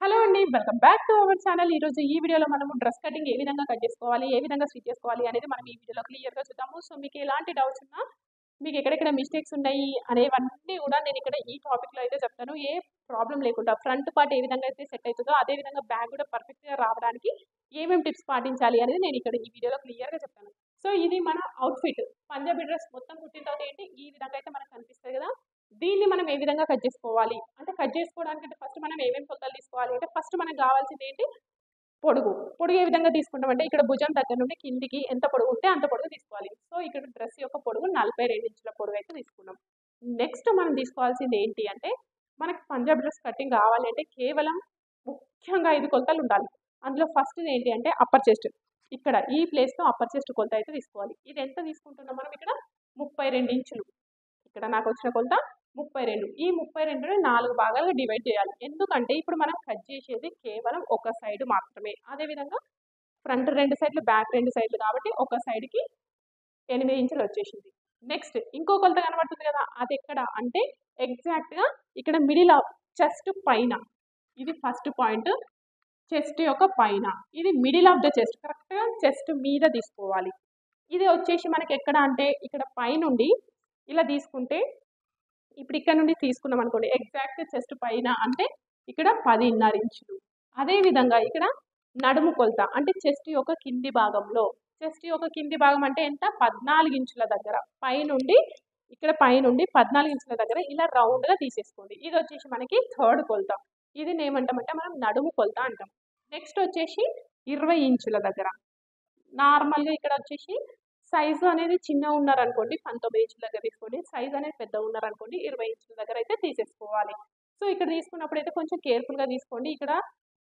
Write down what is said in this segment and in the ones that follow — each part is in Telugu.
హలో అండి. Welcome back to our channel. ఈరోజు ఈ వీడియోలో మనము డ్రెస్ కటింగ్ ఏ విధంగా కట్ చేసుకోవాలి, ఏ విధంగా స్టిచ్ చేసుకోవాలి అనేది మనం ఈ వీడియోలో క్లియర్‌గా చూద్దాము. సో, మీకు ఎలాంటి డౌట్స్ ఉన్నా, మీకు ఎక్కడెక్కడ మిస్టేక్స్ ఉన్నాయి అనేవన్నీ కూడా నేను ఇక్కడ ఈ టాపిక్‌లో అయితే చెప్తాను. ఏ ప్రాబ్లమ్ లేకుండా ఫ్రంట్ పార్ట్ ఏ విధంగా అయితే సెట్ అవుతుందో, అదే విధంగా బ్యాక్ కూడా పర్ఫెక్ట్‌గా రావడానికి ఏమేమి టిప్స్ పాటించాలి అనేది నేను ఇక్కడ ఈ వీడియోలో క్లియర్‌గా చెప్తాను. సో, ఇది మన అవుట్‌ఫిట్. పంజాబీ డ్రెస్ మొత్తం కుట్టిన తర్వాత ఏంటి ఈ విధంగా అయితే మనకు కనిపిస్తది కదా! దీన్ని మనం ఏ విధంగా కట్ చేసుకోవాలి అంటే కట్ చేసుకోవడానికంటే ఫస్ట్ మనం ఏమేమి కొలతలు తీసుకోవాలి అంటే ఫస్ట్ మనకు కావాల్సింది ఏంటి పొడుగు. పొడుగు ఏ విధంగా తీసుకుంటామంటే ఇక్కడ భుజం దగ్గర నుండి కిందికి ఎంత పొడుగు ఉంటే అంత పొడుగు తీసుకోవాలి. సో ఇక్కడ డ్రెస్ యొక్క పొడుగు 42 ఇంచుల పొడుగు అయితే తీసుకున్నాం. నెక్స్ట్ మనం తీసుకోవాల్సింది ఏంటి అంటే మనకి పంజాబ్ డ్రెస్ కటింగ్ కావాలి అంటే కేవలం ముఖ్యంగా 5 కొలతలు ఉండాలి. అందులో ఫస్ట్ ఏంటి అంటే అప్పర్ చెస్ట్. ఇక్కడ ఈ ప్లేస్లో అప్పర్ చెస్ట్ కొలత అయితే తీసుకోవాలి. ఇది ఎంత తీసుకుంటున్నాం మనం ఇక్కడ 32 ఇంచులు. ఇక్కడ నాకు వచ్చిన కొలత 32. ఈ 32ని 4 భాగాలుగా డివైడ్ చేయాలి. ఎందుకంటే ఇప్పుడు మనం కట్ చేసేది కేవలం ఒక సైడ్ మాత్రమే. అదేవిధంగా ఫ్రంట్ 2 సైడ్లు, బ్యాక్ 2 సైడ్లు కాబట్టి ఒక సైడ్కి 8 ఇంచులు వచ్చేసింది. నెక్స్ట్ ఇంకో కొలత కనబడుతుంది కదా, అది ఎక్కడ అంటే ఎగ్జాక్ట్గా ఇక్కడ మిడిల్ ఆఫ్ చెస్ట్ పైన. ఇది ఫస్ట్ పాయింట్, చెస్ట్ యొక్క పైన. ఇది మిడిల్ ఆఫ్ ద చెస్ట్, కరెక్ట్గా చెస్ట్ మీద తీసుకోవాలి. ఇది వచ్చేసి మనకి ఎక్కడ అంటే ఇక్కడ పైనుండి ఇలా తీసుకుంటే ఇప్పుడు ఇక్కడ నుండి తీసుకున్నాం అనుకోండి ఎగ్జాక్ట్ చెస్ట్ పైన అంటే ఇక్కడ 10.5 ఇంచులు. అదేవిధంగా ఇక్కడ నడుము కొలత అంటే చెస్ట్ యొక్క కింది భాగంలో, చెస్ట్ యొక్క కింది భాగం అంటే ఎంత 14 ఇంచుల దగ్గర పైనుండి ఇక్కడ పైనుండి 14 ఇంచుల దగ్గర ఇలా రౌండ్గా తీసేసుకోండి. ఇది వచ్చేసి మనకి థర్డ్ కొలత. ఇది ఏమంటామంటే మనం నడుము కొలత అంటాం. నెక్స్ట్ వచ్చేసి 20 ఇంచుల దగ్గర నార్మల్గా ఇక్కడ వచ్చేసి సైజు అనేది చిన్న ఉన్నారనుకోండి 19 ఇంచుల దగ్గర తీసుకోండి, సైజ్ అనేది పెద్ద ఉన్నారనుకోండి 20 ఇంచుల దగ్గర అయితే తీసేసుకోవాలి. సో ఇక్కడ తీసుకున్నప్పుడు అయితే కొంచెం కేర్ఫుల్గా తీసుకోండి. ఇక్కడ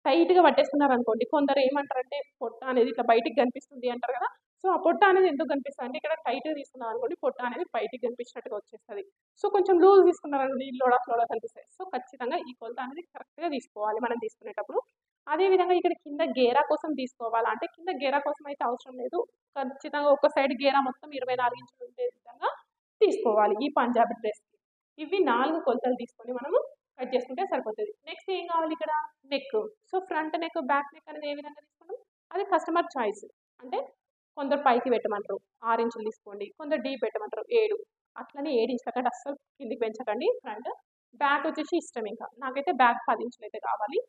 టైట్గా పట్టేస్తున్నారు అనుకోండి కొందరు ఏమంటారంటే పొట్ట అనేది ఇట్లా బయటికి కనిపిస్తుంది అంటారు కదా. సో ఆ పొట్ట అనేది ఎందుకు కనిపిస్తుంది అంటే ఇక్కడ టైట్గా తీసుకున్నారు అనుకోండి పొట్ట అనేది బయటికి కనిపించినట్టుగా వచ్చేస్తుంది. సో కొంచెం లూజ్ తీసుకున్నారనుకోండి లోడా కనిపిస్తాయి. సో ఖచ్చితంగా ఈ కొలత అనేది కరెక్ట్గా తీసుకోవాలి మనం తీసుకునేటప్పుడు. అదేవిధంగా ఇక్కడ కింద గేరా కోసం తీసుకోవాలా అంటే కింద గేరా కోసం అయితే అవసరం లేదు. ఖచ్చితంగా ఒక సైడ్ గేరా మొత్తం 24 ఇంచులు ఉండే విధంగా తీసుకోవాలి ఈ పంజాబీ డ్రెస్కి. ఇవి 4 కొలతలు తీసుకొని మనము కట్ చేసుకుంటే సరిపోతుంది. నెక్స్ట్ ఏం కావాలి ఇక్కడ neck. So front neck, back neck అనేది ఏ విధంగా తీసుకుంటాం అది కస్టమర్ చాయిస్. అంటే కొందరు పైకి పెట్టమంటారు 6 ఇంచులు తీసుకోండి, కొందరు డీప్ పెట్టమంటారు 7. అట్లనే 7 ఇంచుల కంటే అస్సలు కిందికి పెంచకండి ఫ్రంట్. బ్యాక్ వచ్చేసి ఇష్టం, ఇంకా నాకైతే బ్యాక్ 10 ఇంచులు అయితే కావాలి.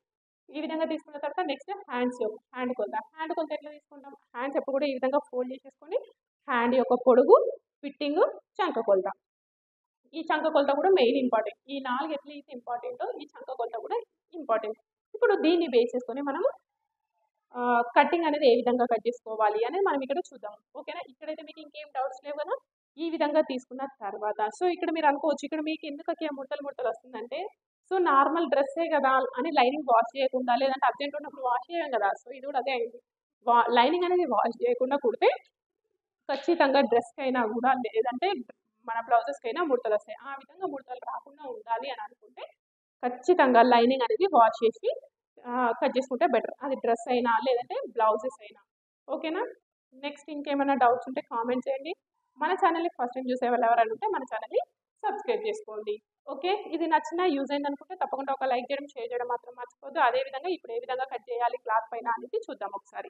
ఈ విధంగా తీసుకున్న తర్వాత నెక్స్ట్ హ్యాండ్స్ యొక్క హ్యాండ్ కొలత ఎట్లా తీసుకుంటాం, హ్యాండ్స్ ఎప్పుడు కూడా ఈ విధంగా ఫోల్డ్ చేసేసుకొని హ్యాండ్ యొక్క పొడుగు, ఫిట్టింగ్, చంక కొలత. ఈ చంక కొలత కూడా మెయిన్ ఇంపార్టెంట్. ఈ 4 ఎట్లయితే ఇంపార్టెంటో ఈ చంక కొలత కూడా ఇంపార్టెంట్. ఇప్పుడు దీన్ని బేస్ చేసుకొని మనము కటింగ్ అనేది ఏ విధంగా కట్ చేసుకోవాలి అనేది మనం ఇక్కడ చూద్దాం. ఓకేనా, ఇక్కడైతే మీకు ఇంకేం డౌట్స్ లేవు కదా. ఈ విధంగా తీసుకున్న తర్వాత సో ఇక్కడ మీరు అనుకోవచ్చు ఇక్కడ మీకు ఎందుకు ముడతలు వస్తుందంటే సో నార్మల్ డ్రెస్సే కదా అని లైనింగ్ వాష్ చేయకుండా లేదంటే అర్జెంట్ ఉన్నప్పుడు వాష్ చేయం కదా. సో ఇది కూడా అదే అయింది. లైనింగ్ అనేది వాష్ చేయకుండా కుడితే ఖచ్చితంగా డ్రెస్కి అయినా కూడా లేదంటే మన బ్లౌజెస్కి అయినా ముడతలు వస్తాయి. ఆ విధంగా ముడతలు రాకుండా ఉండాలి అని అనుకుంటే ఖచ్చితంగా లైనింగ్ అనేది వాష్ చేసి కట్ చేసుకుంటే బెటర్. అది డ్రెస్ అయినా లేదంటే బ్లౌజెస్ అయినా. ఓకేనా, నెక్స్ట్ ఇంకేమైనా డౌట్స్ ఉంటే కామెంట్ చేయండి. మన ఛానల్ని ఫస్ట్ టైం చూసే వాళ్ళు ఎవరైనా ఉంటే మన ఛానల్ని సబ్స్క్రైబ్ చేసుకోండి. ఓకే, ఇది నచ్చినా యూజ్ అయింది అనుకుంటే తప్పకుండా ఒక లైక్ చేయడం, షేర్ చేయడం మాత్రం మర్చిపోద్దు. అదేవిధంగా ఇప్పుడు ఏ విధంగా కట్ చేయాలి క్లాత్ పైన అనేది చూద్దాం ఒకసారి.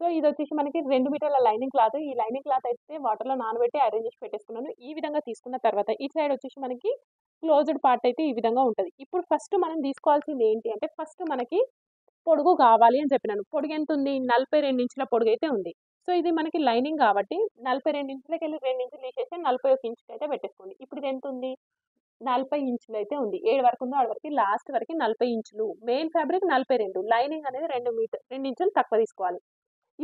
సో ఇది వచ్చేసి మనకి 2 మీటర్ల లైనింగ్ క్లాత్. ఈ లైనింగ్ క్లాత్ అయితే వాటర్లో నానబెట్టి అరేంజ్ చేసి పెట్టేసుకున్నాను. ఈ విధంగా తీసుకున్న తర్వాత ఈ సైడ్ వచ్చేసి మనకి క్లోజ్డ్ పార్ట్ అయితే ఈ విధంగా ఉంటుంది. ఇప్పుడు ఫస్ట్ మనం తీసుకోవాల్సింది ఏంటి అంటే ఫస్ట్ మనకి పొడుగు కావాలి అని చెప్పినాను. పొడుగు ఎంత ఉంది 42 ఇంచుల పొడుగు అయితే ఉంది. సో ఇది మనకి లైనింగ్ కాబట్టి 42 ఇంచులకి వెళ్ళి 2 ఇంచులు తీసేసి 41 ఇంచుకి అయితే పెట్టేసుకోండి. ఇప్పుడు ఇది ఎంత ఉంది 40 ఇంచులు అయితే ఉంది. 7 వరకు ఉందో ఆడ వరకు లాస్ట్ వరకు 40 ఇంచులు. మెయిన్ ఫ్యాబ్రిక్ 42, లైనింగ్ అనేది 2 ఇంచులు తక్కువ తీసుకోవాలి.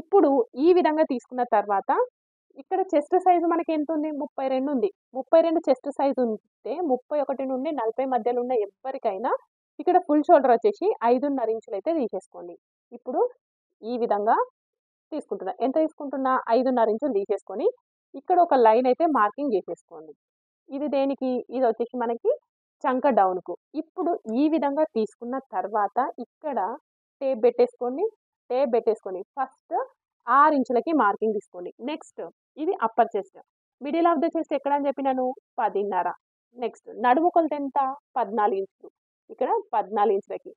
ఇప్పుడు ఈ విధంగా తీసుకున్న తర్వాత ఇక్కడ చెస్ట్ సైజు మనకి ఎంత ఉంది 32 ఉంది. 32 చెస్ట్ సైజు ఉంటే 31 నుండి 40 మధ్యలో ఉన్న ఎవరికైనా ఇక్కడ ఫుల్ షోల్డర్ వచ్చేసి 5.5 ఇంచులు అయితే తీసేసుకోండి. ఇప్పుడు ఈ విధంగా తీసుకుంటున్నా, ఎంత తీసుకుంటున్నా 5.5 ఇంచులు తీసేసుకొని ఇక్కడ ఒక లైన్ అయితే మార్కింగ్ చేసేసుకోండి. ఇది దేనికి, ఇది వచ్చేసి మనకి చంక డౌన్కు. ఇప్పుడు ఈ విధంగా తీసుకున్న తర్వాత ఇక్కడ టేప్ పెట్టేసుకొని ఫస్ట్ 6 ఇంచులకి మార్కింగ్ తీసుకోండి. నెక్స్ట్ ఇది upper chest, middle of the chest ఎక్కడ అని చెప్పినాను 10.5. నెక్స్ట్ నడుము కొలత ఎంత 14 ఇంచులు, ఇక్కడ 14 ఇంచులకి.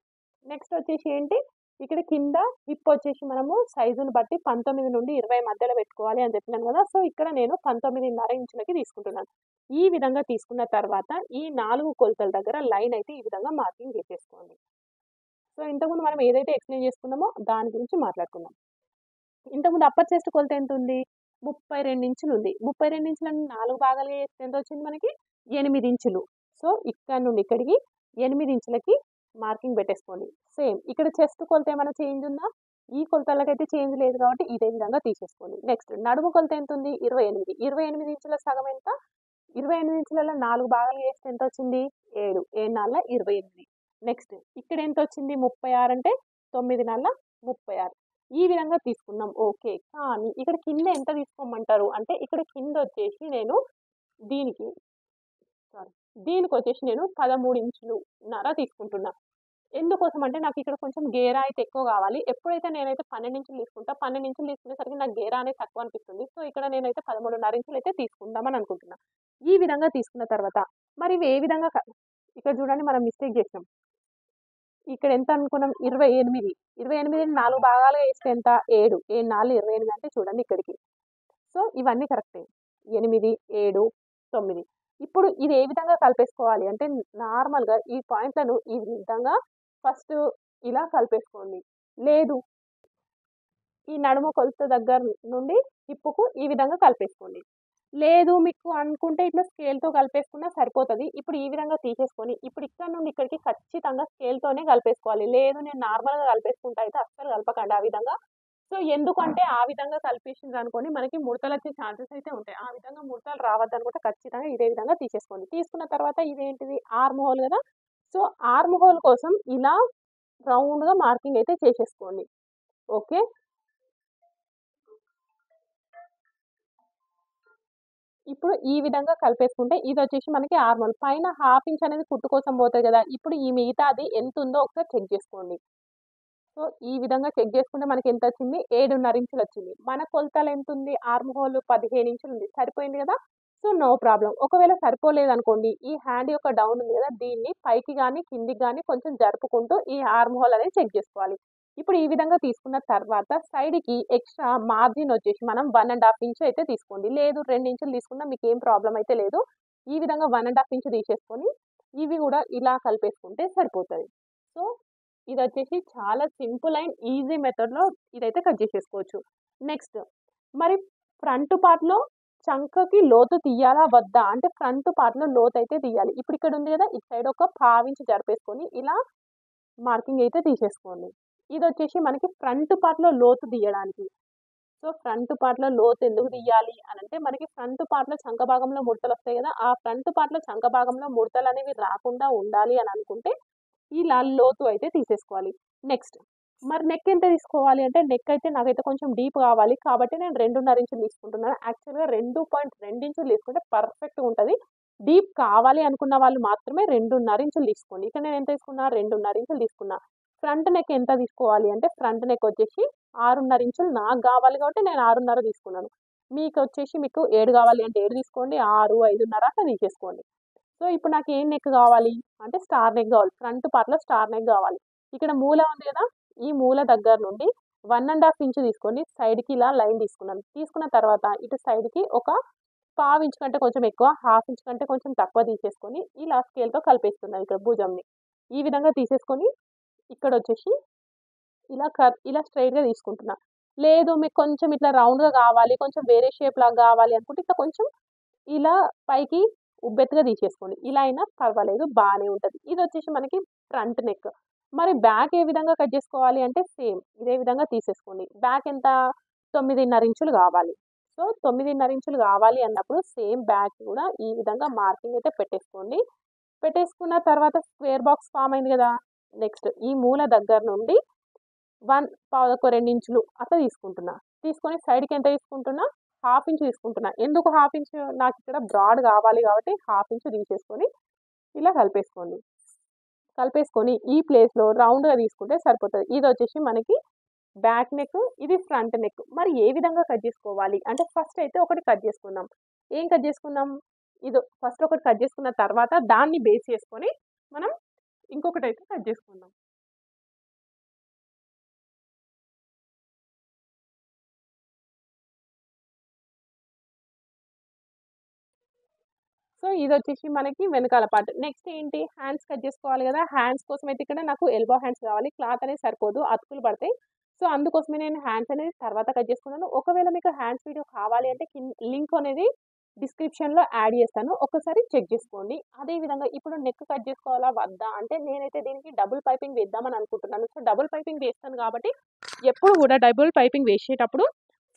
నెక్స్ట్ వచ్చేసి ఏంటి, ఇక్కడ కింద హిప్ వచ్చేసి మనము సైజుని బట్టి 19 నుండి 20 మధ్యలో పెట్టుకోవాలి అని చెప్పినాను కదా. సో ఇక్కడ నేను 19.5 ఇంచులకి తీసుకుంటున్నాను. ఈ విధంగా తీసుకున్న తర్వాత ఈ 4 కొలతల దగ్గర లైన్ అయితే ఈ విధంగా మార్కింగ్ చేసేసుకోండి. సో ఇంతకుముందు మనం ఏదైతే ఎక్స్ప్లెయిన్ చేసుకున్నామో దాని గురించి మాట్లాడుకుందాం. ఇంతకుముందు అప్పర్ చెస్ట్ కొలత ఎంత ఉంది, 32 ఇంచులు ఉంది. 32 ఇంచులను 4 భాగాలుగా చేస్తే ఎంత వచ్చింది మనకి, 8 ఇంచులు. సో ఇక్కడ నుండి ఇక్కడికి 8 ఇంచులకి మార్కింగ్ పెట్టేసుకోండి. సేమ్ ఇక్కడ చెస్ట్ కొలత ఏమైనా చేంజ్ ఉందా, ఈ కొలతలకైతే చేంజ్ లేదు కాబట్టి ఇదే విధంగా తీసేసుకోండి. నెక్స్ట్ నడుము కొలత ఎంత ఉంది, 28. 28 ఇంచుల సగం ఎంత, 28 ఇంచులలో 4 భాగాలు చేస్తే ఎంత వచ్చింది, 7. 7 4 28. నెక్స్ట్ ఇక్కడ ఎంత వచ్చింది, 36 అంటే 9 4 36. ఈ విధంగా తీసుకున్నాం. ఓకే, కానీ ఇక్కడ కింద ఎంత తీసుకోమంటారు అంటే, ఇక్కడ కింద వచ్చేసి నేను దీనికి వచ్చేసి నేను 13 ఇంచులున్నర తీసుకుంటున్నా. ఎందుకోసం అంటే నాకు ఇక్కడ కొంచెం గేరా అయితే ఎక్కువ కావాలి. ఎప్పుడైతే నేనైతే 12 ఇంచులు తీసుకుంటా, 12 ఇంచులు తీసుకునేసరికి నాకు గేరా అనేది తక్కువ అనిపిస్తుంది. సో ఇక్కడ నేనైతే 13.5 ఇంచులు అయితే తీసుకుందామని అనుకుంటున్నా. ఈ విధంగా తీసుకున్న తర్వాత మరి ఇవి ఏ విధంగా ఇక్కడ చూడండి మనం మిస్టేక్ చేసాం. ఇక్కడ ఎంత అనుకున్నాం, 28. 28 4 భాగాలుగా వేస్తే ఎంత, 7. 7 4 28 అంటే చూడండి ఇక్కడికి. సో ఇవన్నీ కరెక్టే, 8 7 9. ఇప్పుడు ఇది ఏ విధంగా కలిపేసుకోవాలి అంటే, నార్మల్గా ఈ పాయింట్లను ఈ విధంగా ఫస్ట్ ఇలా కలిపేసుకోండి. లేదు ఈ నడుము కొలత దగ్గర నుండి హిప్పుకు ఈ విధంగా కలిపేసుకోండి. లేదు మీకు అనుకుంటే ఇట్లా స్కేల్తో కలిపేసుకున్నా సరిపోతుంది. ఇప్పుడు ఈ విధంగా తీసేసుకొని ఇప్పుడు ఇక్కడ నుండి ఇక్కడికి ఖచ్చితంగా స్కేల్తోనే కలిపేసుకోవాలి. లేదు నేను నార్మల్గా కలిపేసుకుంటా అయితే అస్సలు కలపకండి ఆ విధంగా. సో ఎందుకంటే ఆ విధంగా కలిపేసింది అనుకోండి మనకి ముడతలు వచ్చే ఛాన్సెస్ అయితే ఉంటాయి. ఆ విధంగా ముడతలు రావద్దనుకుంటే ఖచ్చితంగా ఇదే విధంగా తీసేసుకోండి. తీసుకున్న తర్వాత ఇదేంటిది, ఆర్మ్ హోల్ కదా. సో ఆర్మ్ హోల్ కోసం ఇలా రౌండ్గా మార్కింగ్ అయితే చేసేసుకోండి. ఓకే, ఇప్పుడు ఈ విధంగా కలిపేసుకుంటే ఇది వచ్చేసి మనకి ఆర్మల్ పైన 1/2 ఇంచ్ అనేది కుట్టు కోసం పోతుంది కదా. ఇప్పుడు ఈ మిగతాది ఎంత ఉందో ఒకసారి చెక్ చేసుకోండి. సో ఈ విధంగా చెక్ చేసుకుంటే మనకి ఎంత వచ్చింది, 7.5 ఇంచులు వచ్చింది. మన కొలతలు ఎంత ఉంది, ఆర్మ్ హోల్ 15 ఇంచులు ఉంది, సరిపోయింది కదా. So no problem. ఒకవేళ సరిపోలేదు అనుకోండి, ఈ హ్యాండ్ యొక్క డౌన్ ఉంది కదా, దీన్ని పైకి కానీ కిందికి కానీ కొంచెం జరుపుకుంటూ ఈ ఆర్మ్ హోల్ అనేది చెక్ చేసుకోవాలి. ఇప్పుడు ఈ విధంగా తీసుకున్న తర్వాత సైడ్కి ఎక్స్ట్రా మార్జిన్ వచ్చేసి మనం 1.5 ఇంచ్ అయితే తీసుకోండి. లేదు 2 ఇంచులు తీసుకున్నా మీకు ఏం ప్రాబ్లం అయితే లేదు. ఈ విధంగా 1.5 ఇంచ్ తీసేసుకొని ఇవి కూడా ఇలా కలిపేసుకుంటే సరిపోతుంది. సో ఇది వచ్చేసి చాలా సింపుల్ అండ్ ఈజీ మెథడ్లో ఇదైతే కట్ చేసేసుకోవచ్చు. నెక్స్ట్ మరి ఫ్రంట్ పార్ట్లో చంకకి లోతు తీయాలా వద్దా అంటే, ఫ్రంట్ పార్ట్లో లోతు అయితే తీయాలి. ఇప్పుడు ఇక్కడ ఉంది కదా, ఇటు సైడ్ ఒక 1/2 ఇంచ్ జరిపేసుకొని ఇలా మార్కింగ్ అయితే తీసేసుకోండి. ఇది వచ్చేసి మనకి ఫ్రంట్ పార్ట్లో లోతు తీయడానికి. సో ఫ్రంట్ పార్ట్లో లోతు ఎందుకు తీయాలి అని అంటే, మనకి ఫ్రంట్ పార్ట్లో చంక భాగంలో ముడతలు వస్తాయి కదా, ఆ ఫ్రంట్ పార్ట్లో చంక భాగంలో ముడతలు అనేవి రాకుండా ఉండాలి అని అనుకుంటే ఇలా లోతు అయితే తీసేసుకోవాలి. నెక్స్ట్ మరి నెక్ ఎంత తీసుకోవాలి అంటే, నెక్ అయితే నాకైతే కొంచెం డీప్ కావాలి కాబట్టి నేను 2.5 ఇంచులు తీసుకుంటున్నాను. యాక్చువల్గా 2.2 ఇంచులు తీసుకుంటే పర్ఫెక్ట్గా ఉంటుంది. డీప్ కావాలి అనుకున్న వాళ్ళు మాత్రమే 2.5 ఇంచులు తీసుకోండి. ఇక్కడ నేను ఎంత తీసుకున్నా, 2.5 ఇంచులు తీసుకున్నా. ఫ్రంట్ నెక్ ఎంత తీసుకోవాలి అంటే, ఫ్రంట్ నెక్ వచ్చేసి 6.5 ఇంచులు నాకు కావాలి కాబట్టి నేను 6.5 తీసుకున్నాను. మీకు వచ్చేసి మీకు 7 కావాలి అంటే 7 తీసుకోండి, 6 5.5 అట్లా తీసేసుకోండి. సో ఇప్పుడు నాకు ఏం నెక్ కావాలి అంటే, స్టార్ నెక్ కావాలి. ఫ్రంట్ పార్ట్లో స్టార్ నెక్ కావాలి. ఇక్కడ మూల ఉంది కదా, ఈ మూల దగ్గర నుండి 1.5 ఇంచ్ తీసుకొని సైడ్కి ఇలా లైన్ తీసుకున్నాను. తీసుకున్న తర్వాత ఇటు సైడ్కి ఒక 1/2 ఇంచ్ కంటే కొంచెం ఎక్కువ, 1/2 ఇంచ్ కంటే కొంచెం తక్కువ తీసేసుకొని ఇలా స్కేల్తో కలిపేస్తున్నాను. ఇక్కడ భుజంని ఈ విధంగా తీసేసుకొని ఇక్కడ వచ్చేసి ఇలా స్ట్రైట్గా తీసుకుంటున్నా. లేదు మీకు కొంచెం ఇట్లా రౌండ్గా కావాలి, కొంచెం వేరే షేప్ లాగా కావాలి అనుకుంటే ఇట్లా కొంచెం ఇలా పైకి ఉబ్బెత్తుగా తీసేసుకోండి. ఇలా అయినా పర్వాలేదు, బాగానే ఉంటుంది. ఇది వచ్చేసి మనకి ఫ్రంట్ నెక్. మరి బ్యాక్ ఏ విధంగా కట్ చేసుకోవాలి అంటే, సేమ్ ఇదే విధంగా తీసేసుకోండి. బ్యాక్ ఎంత, 9.5 ఇంచులు కావాలి. సో 9.5 ఇంచులు కావాలి అన్నప్పుడు సేమ్ బ్యాక్ కూడా ఈ విధంగా మార్కింగ్ అయితే పెట్టేసుకోండి. పెట్టేసుకున్న తర్వాత స్క్వేర్ బాక్స్ ఫామ్ అయింది కదా. నెక్స్ట్ ఈ మూల దగ్గర నుండి 2 ఇంచులు అట్లా తీసుకుంటున్నా. తీసుకొని సైడ్కి ఎంత తీసుకుంటున్నా, 1/2 ఇంచ్ తీసుకుంటున్నా. ఎందుకు 1/2 ఇంచ్, నాకు ఇక్కడ బ్రాడ్ కావాలి కాబట్టి 1/2 ఇంచ్ తీసేసుకొని ఇలా కలిపేసుకోండి. కలిపేసుకొని ఈ ప్లేస్లో రౌండ్గా తీసుకుంటే సరిపోతుంది. ఇది వచ్చేసి మనకి బ్యాక్ నెక్, ఇది ఫ్రంట్ నెక్. మరి ఏ విధంగా కట్ చేసుకోవాలి అంటే, ఫస్ట్ అయితే ఒకటి కట్ చేసుకుందాం. ఏం కట్ చేసుకుందాం, ఇది ఫస్ట్ ఒకటి కట్ చేసుకున్న తర్వాత దాన్ని బేస్ చేసుకొని మనం ఇంకొకటి అయితే కట్ చేసుకుందాం. సో ఇది వచ్చేసి మనకి వెనకాల పార్ట్. నెక్స్ట్ ఏంటి, హ్యాండ్స్ కట్ చేసుకోవాలి కదా. హ్యాండ్స్ కోసం అయితే ఇక్కడ నాకు ఎల్బో హ్యాండ్స్ కావాలి. క్లాత్ అనేది సరిపోదు, అతుకులు పడతాయి. సో అందుకోసమే నేను హ్యాండ్స్ అనేది తర్వాత కట్ చేసుకున్నాను. ఒకవేళ మీకు హ్యాండ్స్ వీడియో కావాలి అంటే లింక్ అనేది డిస్క్రిప్షన్లో యాడ్ చేస్తాను, ఒకసారి చెక్ చేసుకోండి. అదేవిధంగా ఇప్పుడు నెక్ కట్ చేసుకోవాలా వద్దా అంటే నేనైతే దీనికి డబుల్ పైపింగ్ వేద్దామని అనుకుంటున్నాను. సో డబుల్ పైపింగ్ వేస్తాను కాబట్టి ఎప్పుడు కూడా డబుల్ పైపింగ్ వేసేటప్పుడు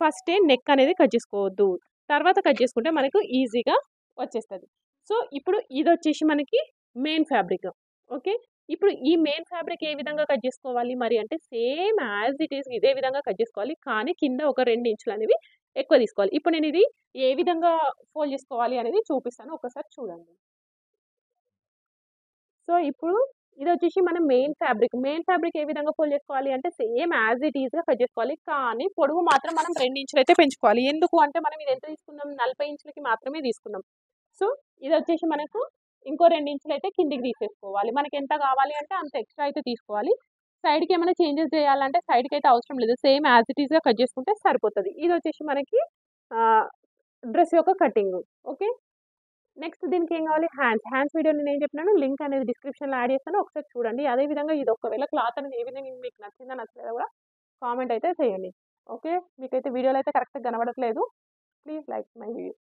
ఫస్టే నెక్ అనేది కట్ చేసుకోవద్దు, తర్వాత కట్ చేసుకుంటే మనకు ఈజీగా వచ్చేస్తుంది. సో ఇప్పుడు ఇది వచ్చేసి మనకి మెయిన్ ఫ్యాబ్రిక్. ఓకే, ఇప్పుడు ఈ మెయిన్ ఫ్యాబ్రిక్ ఏ విధంగా కట్ చేసుకోవాలి మరి అంటే సేమ్ యాజ్ ఇట్ ఈస్ ఇదే విధంగా కట్ చేసుకోవాలి, కానీ కింద ఒక 2 ఇంచులు అనేవి ఎక్కువ తీసుకోవాలి. ఇప్పుడు నేను ఇది ఏ విధంగా ఫోల్డ్ చేసుకోవాలి అనేది చూపిస్తాను, ఒకసారి చూడండి. సో ఇప్పుడు ఇది వచ్చేసి మన మెయిన్ ఫ్యాబ్రిక్ ఏ విధంగా ఫోల్డ్ చేసుకోవాలి అంటే సేమ్ యాజ్ ఇట్ ఈస్గా కట్ చేసుకోవాలి, కానీ పొడవు మాత్రం మనం 2 ఇంచులు అయితే పెంచుకోవాలి. ఎందుకు అంటే మనం ఇది ఎంత తీసుకున్నాం, 40 ఇంచులకి మాత్రమే తీసుకున్నాం. సో ఇది వచ్చేసి మనకు ఇంకో 2 ఇంచులు అయితే కిందికి తీసేసుకోవాలి. మనకి ఎంత కావాలి అంటే అంత ఎక్స్ట్రా అయితే తీసుకోవాలి. సైడ్కి ఏమైనా చేంజెస్ చేయాలంటే సైడ్కి అయితే అవసరం లేదు, సేమ్ యాజ్ ఇట్ ఈస్గా కట్ చేసుకుంటే సరిపోతుంది. ఇది వచ్చేసి మనకి డ్రెస్ యొక్క కటింగ్. ఓకే, నెక్స్ట్ దీనికి ఏం కావాలి, హ్యాండ్స్ వీడియో నేను ఏం చెప్పినాను లింక్ అనేది డిస్క్రిప్షన్లో యాడ్ చేస్తాను, ఒకసారి చూడండి. అదేవిధంగా ఇది ఒకవేళ క్లాత్ అనేది ఏ విధంగా మీకు నచ్చిందా నచ్చలేదా కూడా కామెంట్ అయితే చేయండి. ఓకే, మీకైతే వీడియోలో అయితే కరెక్ట్గా కనబడట్లేదు, ప్లీజ్ లైక్ మై వీడియో.